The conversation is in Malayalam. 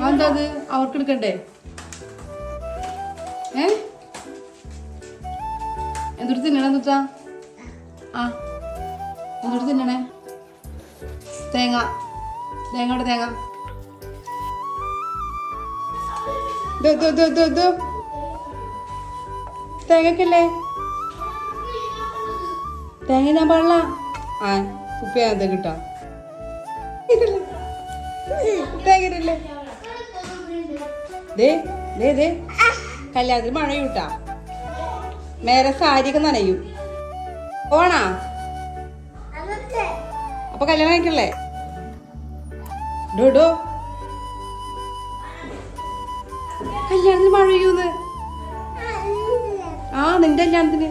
അതെന്താ അത് അവർക്ക് എടുക്കണ്ടേ? എന്തൊരു തിന്നണേ എന്തുട്ടാ? ആ എന്തൊരു തിന്നണേ? തേങ്ങ. തേങ്ങയുടെ തേങ്ങ. തേങ്ങക്കല്ലേ? തേങ്ങ ഞാൻ പാടില്ല. ആ ഉപ്പയാ കിട്ടാ. തേങ്ങല്ലേ? കല്യാണത്തിന് മഴ കൂട്ടാ. മേലെ സാരിയൊക്കെ നനയും. പോണാ? അപ്പൊ കല്യാണം കഴിക്കല്ലേ? ഡോഡോ കല്യാണത്തിന് മഴ പെയ്യൂന്ന്. ആ നിന്റെ കല്യാണത്തിന്